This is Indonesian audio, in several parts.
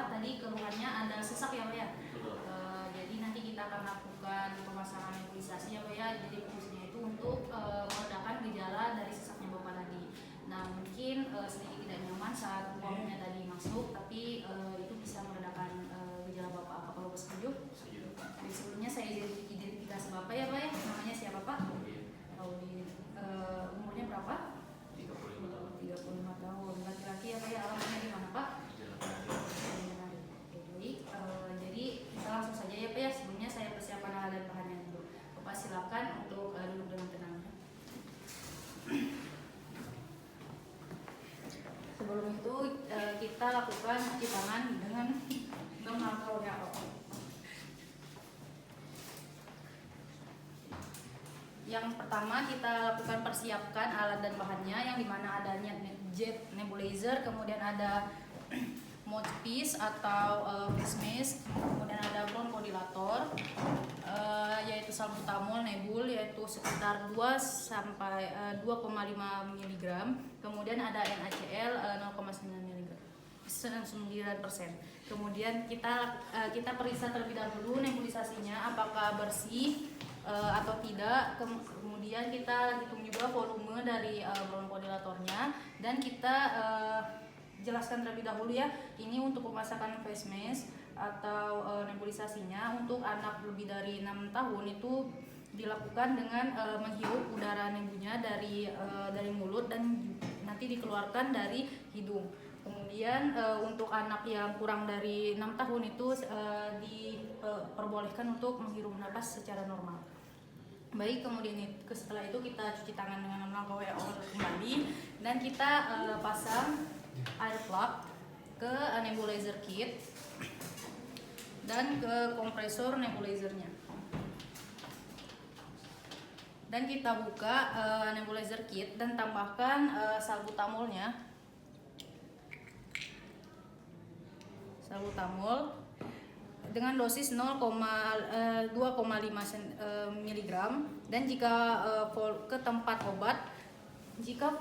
Bapak tadi keluhannya ada sesak ya Pak ya. Jadi nanti kita akan lakukan pemasangan nebulisasi ya Pak ya. Jadi fungsinya itu untuk meredakan gejala dari sesaknya Bapak tadi. Nah mungkin sedikit tidak nyaman saat uangnya tadi masuk, tapi itu bisa meredakan gejala Bapak. Apakah Bapak setuju? Jadi sebelumnya saya identifikasi Bapak ya Pak ya. Namanya siapa Pak? Audi. Umurnya berapa? 35 tahun. Laki-laki ya Pak ya. Alamatnya di mana Pak? Jadi kita langsung saja ya Pak ya. Sebelumnya saya persiapkan alat dan bahannya dulu. Bapak silakan untuk duduk dengan tenang. Sebelum itu kita lakukan cuci tangan dengan alkohol ya. Yang pertama kita lakukan persiapkan alat dan bahannya, yang dimana adanya jet nebulizer, kemudian ada mouthpiece atau face mask, kemudian ada bronchodilator, yaitu salbutamol nebul yaitu sekitar 2 sampai 2,5 mg, kemudian ada NaCl 0,9 mg. 9%. Kemudian kita periksa terlebih dahulu nebulisasinya apakah bersih atau tidak. Kemudian kita hitung juga volume dari bronchodilatornya, dan kita jelaskan terlebih dahulu ya, ini untuk pemasangan face mask atau nebulisasinya untuk anak lebih dari 6 tahun itu dilakukan dengan menghirup udara nebunya dari mulut dan nanti dikeluarkan dari hidung. Kemudian untuk anak yang kurang dari 6 tahun itu diperbolehkan untuk menghirup napas secara normal. Baik, kemudian setelah itu kita cuci tangan dengan alkohol kembali, dan kita pasang air plug ke nebulizer kit dan ke kompresor nebulizernya. Dan kita buka nebulizer kit dan tambahkan salbutamolnya. Salbutamol dengan dosis 2,5 mg, dan jika ke tempat obat, jika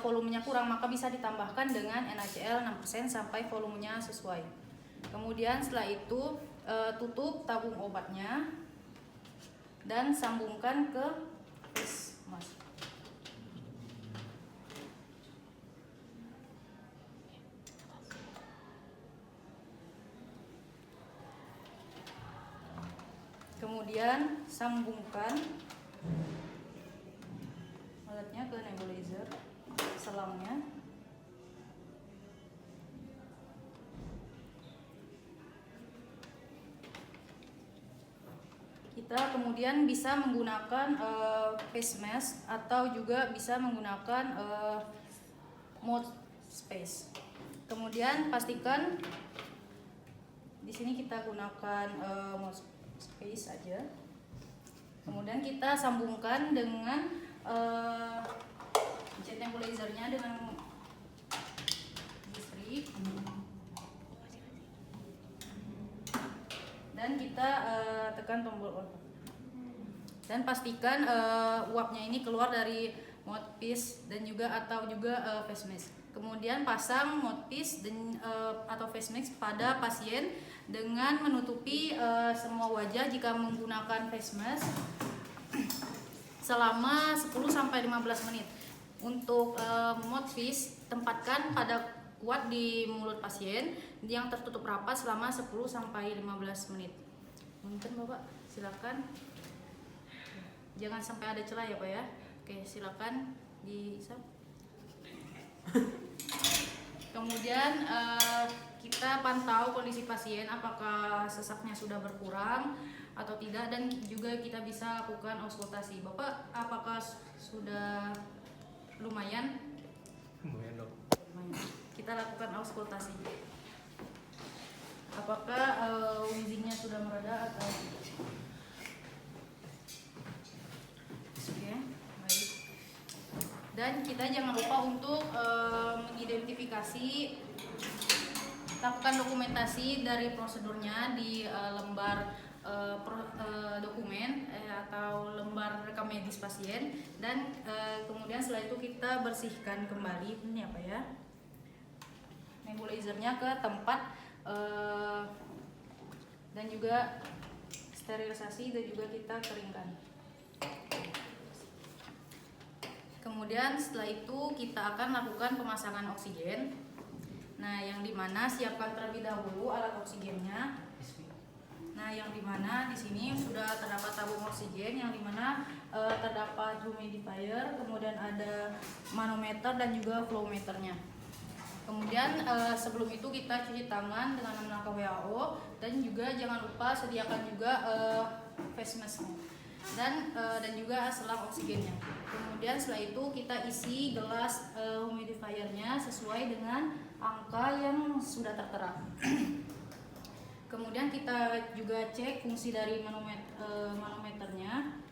volumenya kurang maka bisa ditambahkan dengan NaCl 6% sampai volumenya sesuai. Kemudian setelah itu tutup tabung obatnya dan sambungkan ke face mask. Kemudian sambungkan alatnya ke nebulizer, selangnya. Kita kemudian bisa menggunakan face mask atau juga bisa menggunakan mouth space. Kemudian pastikan di sini kita gunakan mouth space aja. Kemudian kita sambungkan dengan jet nebulizernya dengan listrik, dan kita tekan tombol on. Dan pastikan uapnya ini keluar dari mouthpiece dan juga face mask. Kemudian pasang mouthpiece dan atau face mask pada pasien dengan menutupi semua wajah jika menggunakan face mask selama 10-15 menit. Untuk mouthpiece tempatkan kuat di mulut pasien yang tertutup rapat selama 10-15 menit. Mungkin Bapak silakan, jangan sampai ada celah ya Pak ya. Oke, silakan Kemudian kita pantau kondisi pasien apakah sesaknya sudah berkurang atau tidak, dan juga kita bisa lakukan auskultasi. Bapak apakah sudah lumayan? Lumayan dok. Kita lakukan auskultasi. Apakah wheezingnya sudah mereda atau baik. Dan kita jangan lupa untuk mengidentifikasi, lakukan dokumentasi dari prosedurnya di lembar dokumen atau lembar rekam medis pasien, dan kemudian setelah itu kita bersihkan kembali ini nebulizernya ke tempat dan juga sterilisasi dan juga kita keringkan. Kemudian setelah itu kita akan lakukan pemasangan oksigen. Nah, yang dimana siapkan terlebih dahulu alat oksigennya. Nah, yang dimana di sini sudah terdapat tabung oksigen, yang dimana terdapat humidifier, kemudian ada manometer dan juga flowmeternya. Kemudian sebelum itu kita cuci tangan dengan langkah WHO dan juga jangan lupa sediakan juga face mask dan juga selang oksigennya. Kemudian setelah itu kita isi gelas humidifiernya sesuai dengan angka yang sudah tertera. Kemudian kita juga cek fungsi dari manometernya.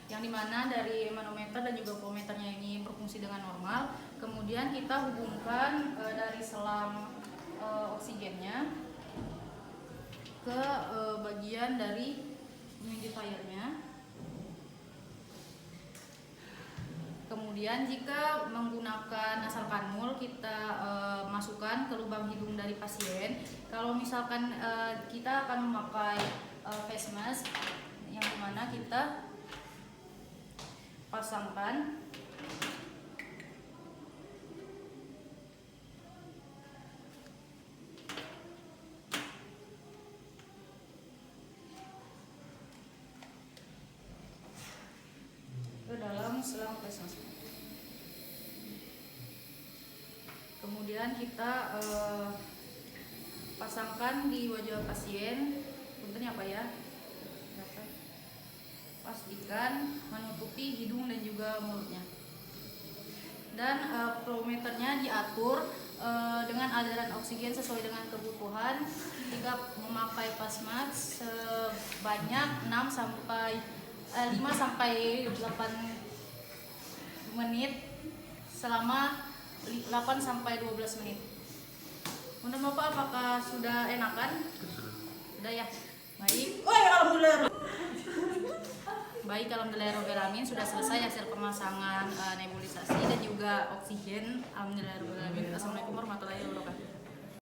Yang dimana dari manometer dan juga flowmeternya ini berfungsi dengan normal. Kemudian kita hubungkan dari selang oksigennya ke bagian dari humidifiernya. Kemudian jika menggunakan nasal kanul kita masukkan ke lubang hidung dari pasien. Kalau misalkan kita akan memakai face mask yang dimana kita pasangkan ke dalam selang face mask. Kemudian kita pasangkan di wajah pasien. Punten ya Pak ya. Pastikan menutupi hidung dan juga mulutnya. Dan flowmeternya diatur dengan aliran oksigen sesuai dengan kebutuhan. Jika memakai face mask sebanyak 5 sampai 8 menit selama 8 sampai 12 menit. Menurut Bapak apakah sudah enakan? Sudah ya. Baik. Alhamdulillah. Baik, alhamdulillahirobbilalamin sudah selesai hasil pemasangan nebulisasi dan juga oksigen. Alhamdulillahirobbilalamin. Assalamualaikum warahmatullahi wabarakatuh.